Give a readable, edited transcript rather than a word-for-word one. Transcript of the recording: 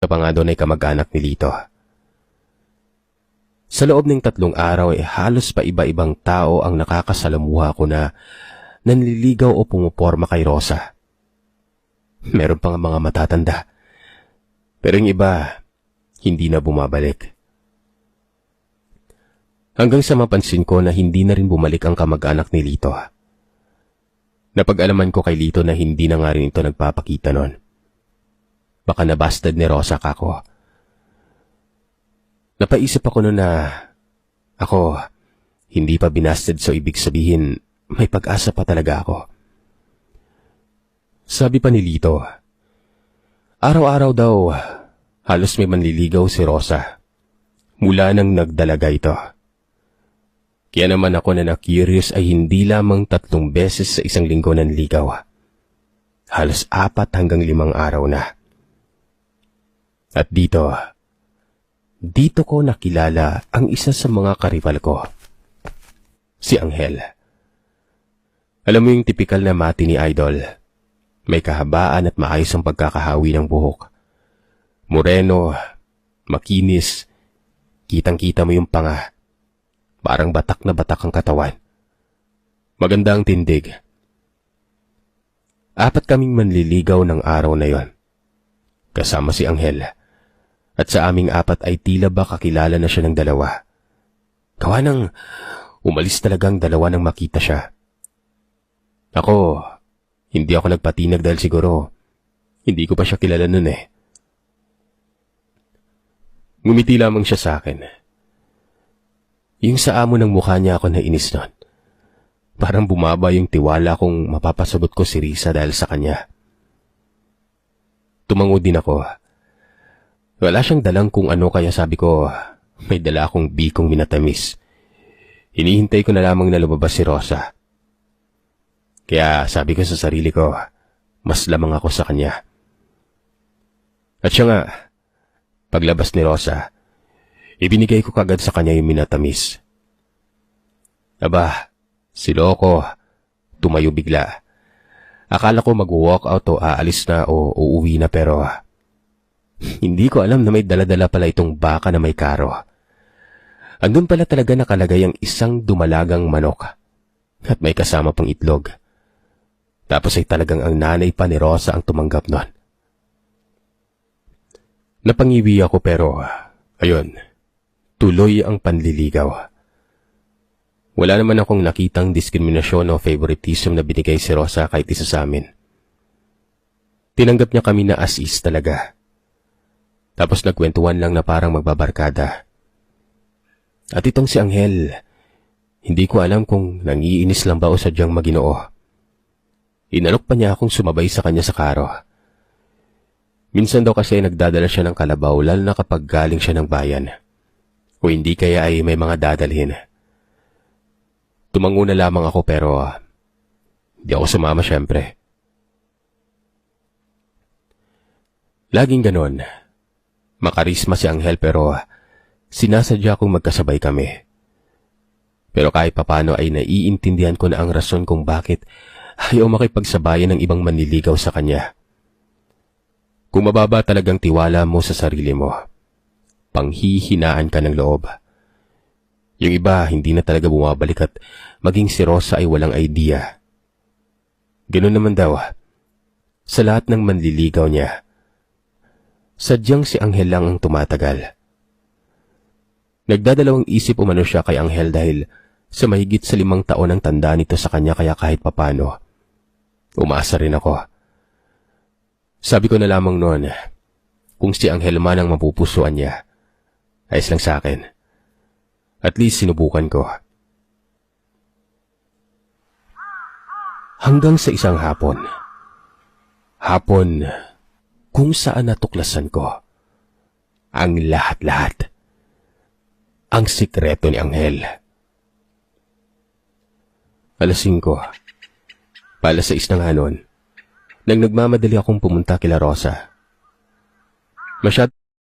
pa nga doon ay kamag-anak ni Lito. Sa loob ng 3 araw ay halos pa iba-ibang tao ang nakakasalamuha ko na nanliligaw o pumuporma kay Rosa. Meron pa nga mga matatanda. Pero yung iba, hindi na bumabalik. Hanggang sa mapansin ko na hindi na rin bumalik ang kamag-anak ni Lito. Napag-alaman ko kay Lito na hindi na nga rin ito nagpapakita nun. Baka nabasted ni Rosa kako. Napaisip ako noon na ako hindi pa binasted, so ibig sabihin may pag-asa pa talaga ako. Sabi pa ni Lito, araw-araw daw halos may manliligaw si Rosa mula nang nagdalaga ito. Kaya naman ako na na-curious ay hindi lamang 3 beses sa isang linggo nanligaw. Halos 4 hanggang 5 araw na. At dito ko nakilala ang isa sa mga karibal ko, si Angel. Alam mo yung tipikal na mati ni Idol. May kahabaan at maayos ang pagkakahawi ng buhok. Moreno, makinis, kitang-kita mo yung panga. Parang batak na batak ang katawan. Maganda ang tindig. 4 kaming manliligaw ng araw na yon. Kasama si Angel. At sa aming 4 ay tila ba kakilala na siya ng 2. Gawa nang umalis talagang 2 nang makita siya. Ako, hindi ako nagpatinag dahil siguro hindi ko pa siya kilala nun eh. Ngumiti lamang siya sa akin. Yung sa amo ng mukha niya ako nainis nun. Parang bumaba yung tiwala kung mapapasagot ko si Risa dahil sa kanya. Tumango din ako. Wala siyang dalang kung ano kaya sabi ko, may dala akong bikong minatamis. Hinihintay ko na lamang na lumabas si Rosa. Kaya sabi ko sa sarili ko, mas lamang ako sa kanya. At siya nga, paglabas ni Rosa, ibinigay ko kagad sa kanya yung minatamis. Aba, si Loco, tumayo bigla. Akala ko mag-walk out o aalis na o uuwi na pero hindi ko alam na may dala-dala pala itong baka na may karo. Andun pala talaga nakalagay ang isang dumalagang manok at may kasama pang itlog. Tapos ay talagang ang nanay pa ni Rosa ang tumanggap nun. Napangiwi ako pero ayun, tuloy ang panliligaw. Wala naman akong nakitang diskriminasyon o favoritism na binigay si Rosa kahit isa sa amin. Tinanggap niya kami na as is talaga. Tapos nagkwentuhan lang na parang magbabarkada. At itong si Angel, hindi ko alam kung nangiinis lang ba o sadyang maginoo. Inalok pa niya akong sumabay sa kanya sa karo. Minsan daw kasi nagdadala siya ng kalabaw lalo na kapag galing siya ng bayan. O hindi kaya ay may mga dadalhin. Tumango na lamang ako pero di ako sumama syempre. Laging ganon. Makarisma si Angel pero sinasadya kong magkasabay kami. Pero kahit papano ay naiintindihan ko na ang rason kung bakit ayaw makipagsabayan ng ibang manliligaw sa kanya. Kung mababa talagang tiwala mo sa sarili mo, panghihinaan ka ng loob. Yung iba hindi na talaga bumabalik at maging si Rosa ay walang idea. Ganun naman daw, sa lahat ng manliligaw niya, sadyang si Angel lang ang tumatagal. Nagdadalawang isip umano siya kay Angel dahil sa mahigit sa 5 taon ang tanda nito sa kanya kaya kahit papano, umaasa rin ako. Sabi ko na lamang noon, kung si Angel man ang mapupusuan niya, ayos lang sa akin. At least sinubukan ko. Hanggang sa isang hapon kung saan natuklasan ko ang lahat-lahat, ang sikreto ni Angel. 5:00, pala 6 na nga noon, nang nagmamadali akong pumunta kila Rosa. Masyado